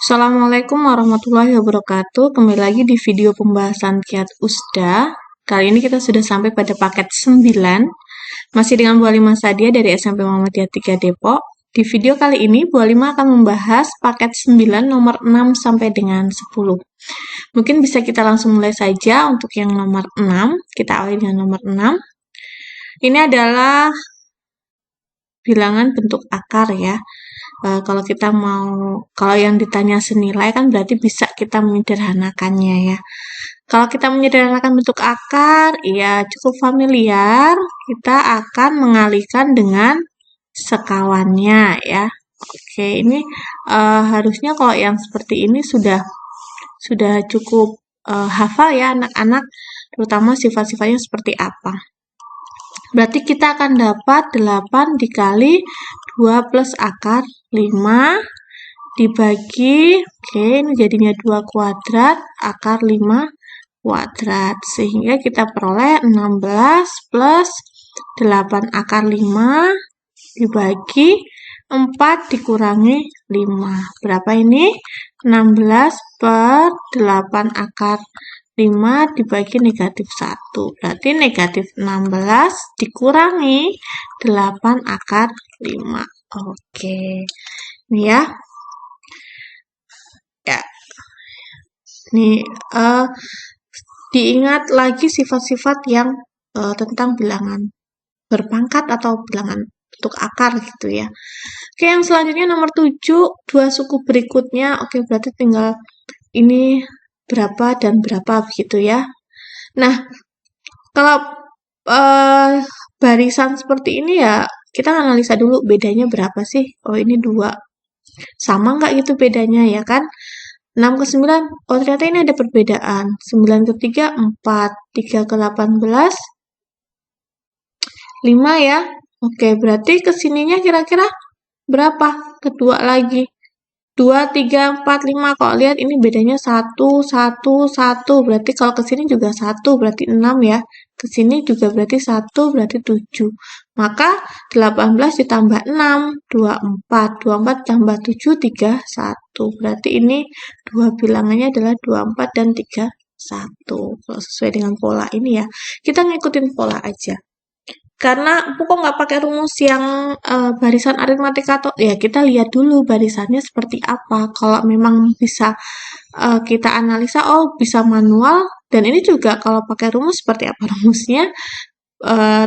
Assalamualaikum warahmatullahi wabarakatuh. Kembali lagi di video pembahasan kiat USDA. Kali ini kita sudah sampai pada paket 9. Masih dengan Bu Halimah Sadia dari SMP Muhammadiyah 3 Depok. Di video kali ini Bu Halimah akan membahas paket 9 nomor 6 sampai dengan 10. Mungkin bisa kita langsung mulai saja untuk yang nomor 6. Kita awali dengan nomor 6. Ini adalah bilangan bentuk akar ya. Kalau yang ditanya senilai kan berarti bisa kita menyederhanakannya ya. Kalau kita menyederhanakan bentuk akar, ya cukup familiar, kita akan mengalihkan dengan sekawannya ya. Oke, ini harusnya kalau yang seperti ini sudah cukup hafal ya anak-anak, terutama sifat-sifatnya seperti apa. Berarti kita akan dapat 8 dikali 2 plus akar 5 dibagi, ini jadinya 2 kuadrat akar 5 kuadrat. Sehingga kita peroleh 16 plus 8 akar 5 dibagi 4 dikurangi 5. Berapa ini? 16 per 8 akar 5 dibagi negatif 1. Berarti negatif 16 dikurangi 8 akar 5. Oke. Ini ya. Nih, diingat lagi sifat-sifat yang tentang bilangan berpangkat atau bilangan bentuk akar gitu ya. Oke, yang selanjutnya nomor 7, dua suku berikutnya. Oke, berarti tinggal ini berapa dan berapa begitu ya. Nah, kalau barisan seperti ini ya, kita analisa dulu bedanya berapa sih. Oh, ini 2. Sama nggak gitu bedanya ya kan? 6 ke 9, oh ternyata ini ada perbedaan. 9 ke 3, 4. 3 ke 18, 5 ya. Oke, berarti kesininya kira-kira berapa? Kedua lagi. 2, 3, 4, 5. Kalau lihat ini bedanya 1, 1, 1. Berarti kalau kesini juga 1, berarti 6 ya. Kesini juga berarti 1, berarti 7. Maka 18 ditambah 6, 24. 24 tambah 7, 31. Berarti ini dua bilangannya adalah 24 dan 31. Kalau sesuai dengan pola ini ya. Kita ngikutin pola aja. Karena pokok nggak pakai rumus yang barisan aritmatika atau ya kita lihat dulu barisannya seperti apa. Kalau memang bisa kita analisa, oh bisa manual. Dan ini juga kalau pakai rumus seperti apa rumusnya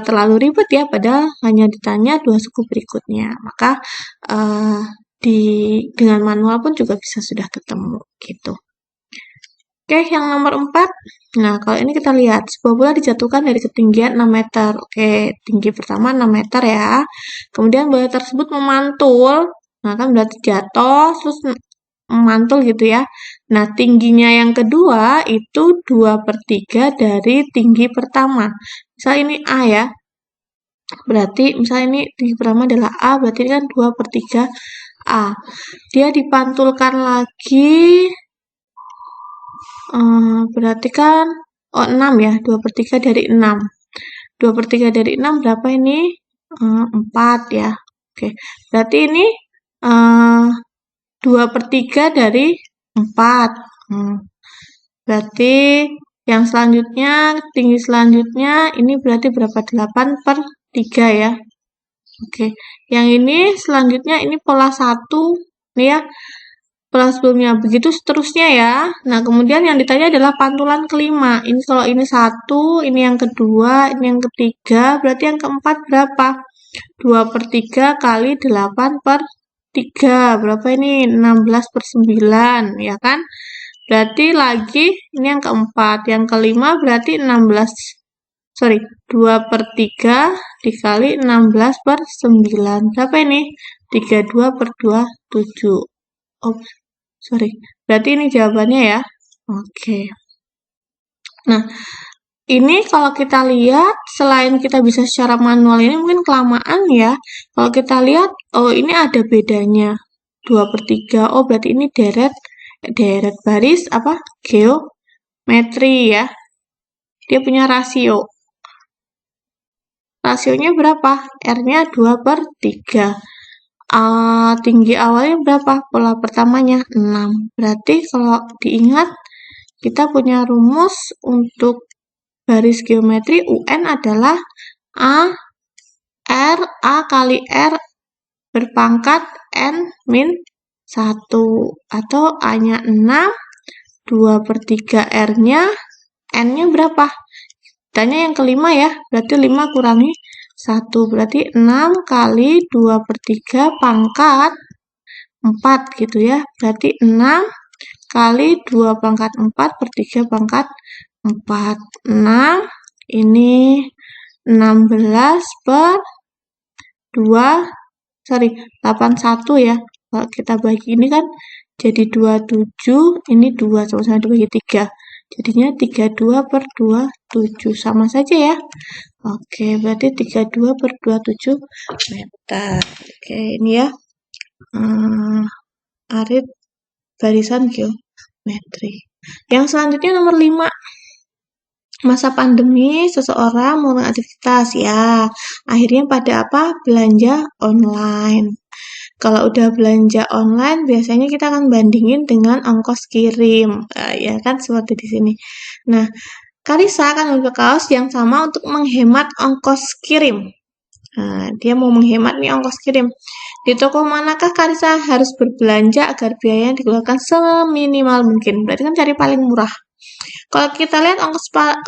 terlalu ribet ya. Padahal hanya ditanya dua suku berikutnya. Maka dengan manual pun juga bisa sudah ketemu gitu. Oke, yang nomor 4. Nah, kalau ini kita lihat, sebuah bola dijatuhkan dari ketinggian 6 meter. Oke, tinggi pertama 6 meter ya. Kemudian bola tersebut memantul. Nah, kan berarti jatuh, terus memantul gitu ya. Nah, tingginya yang kedua itu 2/3 dari tinggi pertama. Misal ini A ya. Berarti, misal ini tinggi pertama adalah A, berarti ini kan 2/3 A. Dia dipantulkan lagi, berarti kan 6 ya, 2/3 dari 6. 2/3 dari 6 berapa ini? 4 ya. Oke, berarti ini 2/3 dari 4. Berarti yang selanjutnya, tinggi selanjutnya, ini berarti berapa? 8/3 ya. Oke, yang ini selanjutnya, ini pola 1, nih ya. Pola sebelumnya, begitu seterusnya ya. Nah, kemudian yang ditanya adalah pantulan kelima. Ini kalau ini 1, ini yang kedua, ini yang ketiga, berarti yang keempat berapa? 2/3 kali 8/3. Berapa ini? 16/9, ya kan? Berarti lagi, ini yang keempat. Yang kelima berarti 2/3 dikali 16/9. Berapa ini? 32/27. Berarti ini jawabannya ya. Oke. Nah, ini kalau kita lihat, selain kita bisa secara manual ini mungkin kelamaan ya. Kalau kita lihat, oh ini ada bedanya. 2/3. Oh, berarti ini deret baris apa? Geometri ya. Dia punya rasio. Rasionya berapa? R-nya 2/3. tinggi awalnya berapa? Pola pertamanya 6. Berarti kalau diingat, kita punya rumus untuk baris geometri UN adalah A kali R berpangkat N min 1. Atau A-nya 6, 2/3 R-nya, N-nya berapa? Tanya yang kelima ya, berarti 5 kurangi 1. Berarti 6 kali 2/3 pangkat 4 gitu ya. Berarti 6 kali 2 pangkat 4 per 3 pangkat 4. 6, ini 16 per 81 ya. Kalau kita bagi ini kan jadi 27, ini 2, sama-sama dibagi 3. Jadinya 32 per 27, sama saja ya. Oke, berarti 32 per 27 meter. Oke, ini ya. Arit barisan geometri. Yang selanjutnya nomor 5. Masa pandemi, seseorang mengurangi aktivitas ya. Akhirnya pada apa? Belanja online. Kalau udah belanja online, biasanya kita akan bandingin dengan ongkos kirim. Ya kan, seperti di sini. Nah, Karissa akan membeli kaos yang sama untuk menghemat ongkos kirim. Nah, dia mau menghemat nih ongkos kirim. Di toko manakah Karissa harus berbelanja agar biaya yang dikeluarkan seminimal mungkin? Berarti kan cari paling murah. Kalau kita lihat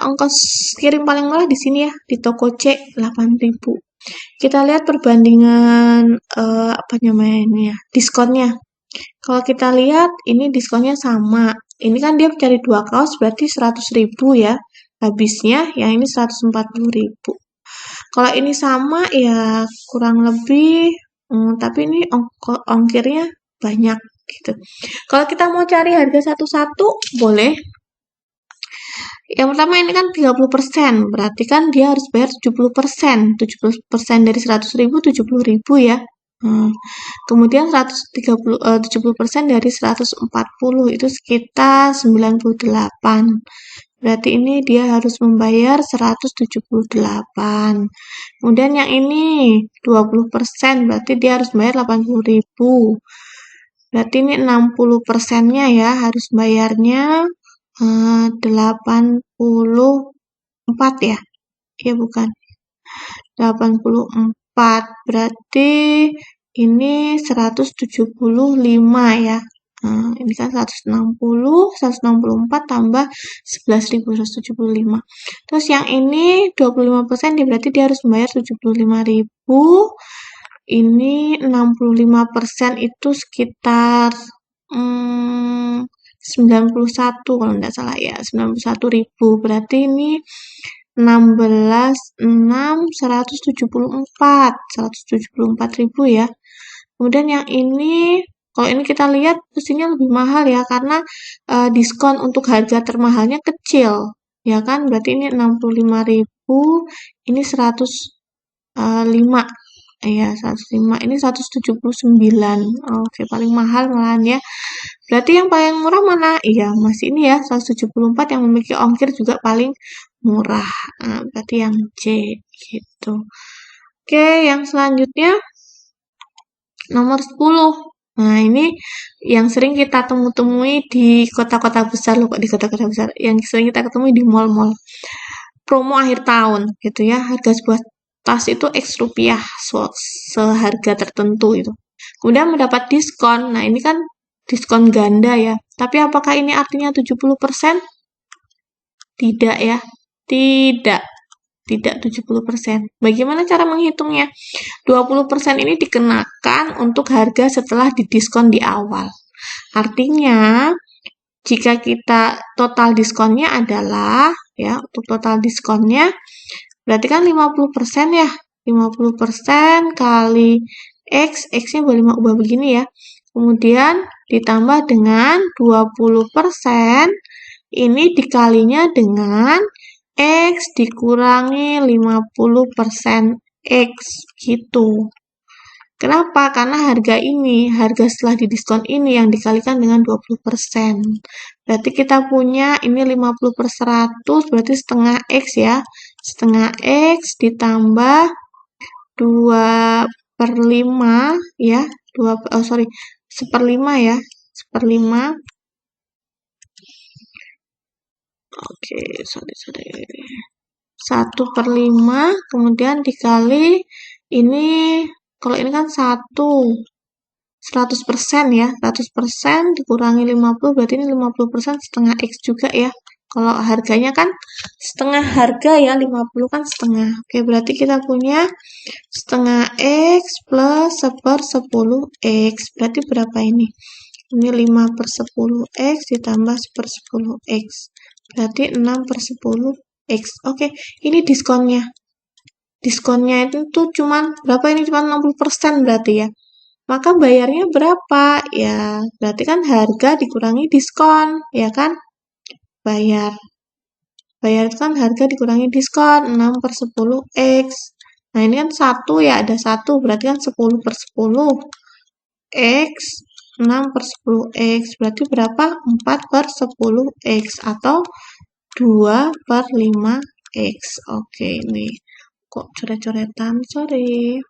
ongkos kirim paling murah di sini ya, di toko C 8.000. Kita lihat perbandingan apa namanya ini ya, diskonnya. Kalau kita lihat ini diskonnya sama. Ini kan dia cari 2 kaos berarti 100.000 ya habisnya, yang ini 140.000. Kalau ini sama ya kurang lebih, tapi ini ongkirnya banyak gitu. Kalau kita mau cari harga satu-satu boleh. Yang pertama ini kan 30%, berarti kan dia harus bayar 70%. 70% dari 100.000, 70.000 ya. Kemudian 70% dari 140 itu sekitar 98. Berarti ini dia harus membayar 178. Kemudian yang ini 20%, berarti dia harus bayar 80.000. Berarti ini 60%-nya ya, harus bayarnya 84 ya. Iya bukan. 84. Berarti ini 175 ya. Ini kan 164 tambah 11.175. Terus yang ini 25%, berarti dia harus membayar 75.000. Ini 65% itu sekitar 91 kalau tidak salah ya, 91.000. Berarti ini 16, 6, 174.000 ya. Kemudian yang ini, kalau ini kita lihat pastinya lebih mahal ya, karena diskon untuk harga termahalnya kecil, ya kan? Berarti ini 65.000, ini 105, ya 105, ini 179. Oke, paling mahal malahan ya. Berarti yang paling murah mana? Iya, masih ini ya, 174 yang memiliki ongkir juga paling murah. Berarti yang C gitu. Oke, yang selanjutnya nomor 10. Nah, ini yang sering kita temui di kota-kota besar loh, di kota-kota besar. Yang sering kita ketemui di mall-mall. Promo akhir tahun gitu ya. Harga sebuah tas itu X rupiah, seharga tertentu itu. Kemudian mendapat diskon. Nah, ini kan diskon ganda ya. Tapi apakah ini artinya 70%? Tidak ya. Tidak 70%. Bagaimana cara menghitungnya? 20% ini dikenakan untuk harga setelah didiskon di awal. Artinya, jika kita total diskonnya adalah, ya, untuk total diskonnya, berarti kan 50% ya. 50% kali X, X-nya boleh ubah begini ya. Kemudian ditambah dengan 20%, ini dikalinya dengan X dikurangi 50% X gitu. Kenapa? Karena harga setelah didiskon ini yang dikalikan dengan 20%. Berarti kita punya ini 50/100, berarti setengah X ya. Setengah X ditambah 2/5 ya. 1/5 ya. 1/5. Oke, sorry. 1/5 kemudian dikali ini, kalau ini kan 100% ya, 100% dikurangi 50 berarti ini 50% setengah X juga ya. Kalau harganya kan setengah harga ya, 50 kan setengah. Oke, berarti kita punya setengah X plus 1/10 X. Berarti berapa ini? Ini 5/10 X ditambah 1/10 X. Berarti 6/10 X. Oke, ini diskonnya. Diskonnya itu tuh cuman berapa ini? Cuman 60% berarti ya. Maka bayarnya berapa? Ya, berarti kan harga dikurangi diskon, ya kan? Bayar. Bayar itu kan harga dikurangi diskon, 6/10 X. Nah, ini kan 1 ya, ada 1, berarti kan 10/10 X, 6/10 X. Berarti berapa? 4/10 X atau 2/5 X. Oke, ini kok coret-coretan, sorry.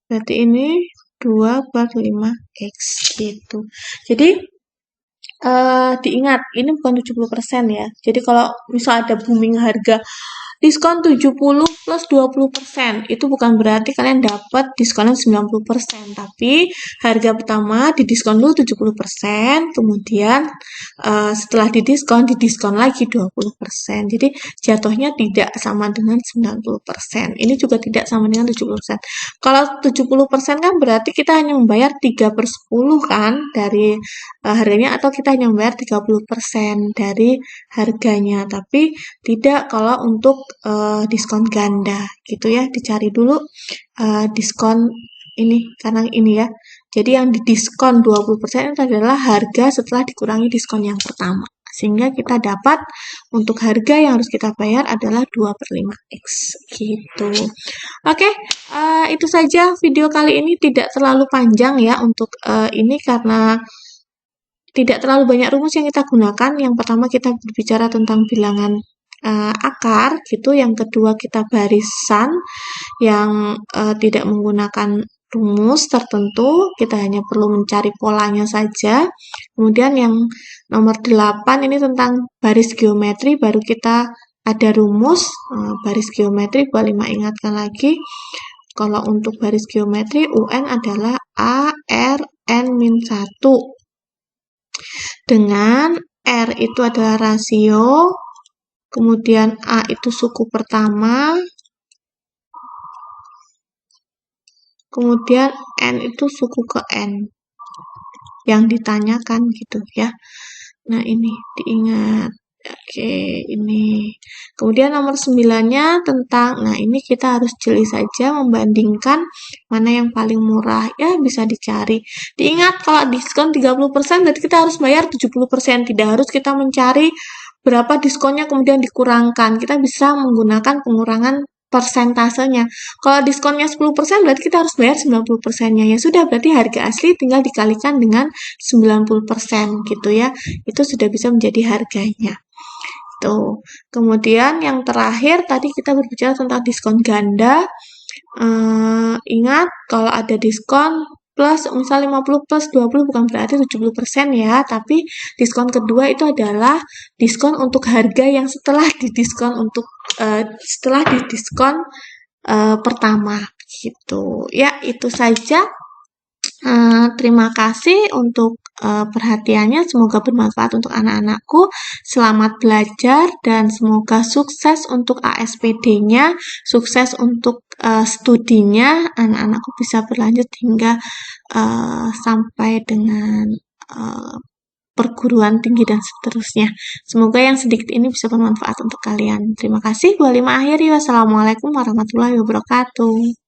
Berarti ini 2/5 X gitu. Jadi diingat, ini bukan 70% ya. Jadi kalau misal ada booming harga diskon 70 plus 20%, itu bukan berarti kalian dapat diskonnya 90%, tapi harga pertama didiskon dulu 70%, kemudian setelah didiskon lagi 20%. Jadi jatuhnya tidak sama dengan 90%. Ini juga tidak sama dengan 70%. Kalau 70% kan berarti kita hanya membayar 3/10 kan dari harganya, atau kita hanya membayar 30% dari harganya, tapi tidak kalau untuk diskon ganda gitu ya. Dicari dulu diskon ini, karena ini ya. Jadi yang didiskon 20% itu adalah harga setelah dikurangi diskon yang pertama. Sehingga kita dapat untuk harga yang harus kita bayar adalah 2/5 X gitu. Oke, itu saja video kali ini, tidak terlalu panjang ya untuk ini, karena tidak terlalu banyak rumus yang kita gunakan. Yang pertama kita berbicara tentang bilangan akar gitu, yang kedua kita barisan yang tidak menggunakan rumus tertentu, kita hanya perlu mencari polanya saja. Kemudian yang nomor 8 ini tentang baris geometri, baru kita ada rumus baris geometri. Boleh ingatkan lagi, kalau untuk baris geometri UN adalah A, R, N-1. Dengan R itu adalah rasio, kemudian A itu suku pertama, kemudian N itu suku ke N yang ditanyakan gitu ya. Nah, ini diingat. Oke, ini. Kemudian nomor 9-nya tentang, nah ini kita harus jeli saja membandingkan mana yang paling murah. Ya, bisa dicari. Diingat, kalau diskon 30% berarti kita harus bayar 70%. Tidak harus kita mencari berapa diskonnya kemudian dikurangkan. Kita bisa menggunakan pengurangan persentasenya. Kalau diskonnya 10% berarti kita harus bayar 90%-nya. Ya sudah, berarti harga asli tinggal dikalikan dengan 90% gitu ya. Itu sudah bisa menjadi harganya. Tuh. Kemudian yang terakhir tadi kita berbicara tentang diskon ganda. Ingat, kalau ada diskon plus misal 50 plus 20 bukan berarti 70% ya, tapi diskon kedua itu adalah diskon untuk harga yang setelah didiskon pertama gitu. Ya, itu saja. Terima kasih untuk perhatiannya. Semoga bermanfaat untuk anak-anakku. Selamat belajar dan semoga sukses untuk ASPD-nya, sukses untuk studinya. Anak-anakku bisa berlanjut hingga sampai dengan perguruan tinggi dan seterusnya. Semoga yang sedikit ini bisa bermanfaat untuk kalian. Terima kasih. Bu Halima akhiri. Wassalamualaikum warahmatullahi wabarakatuh.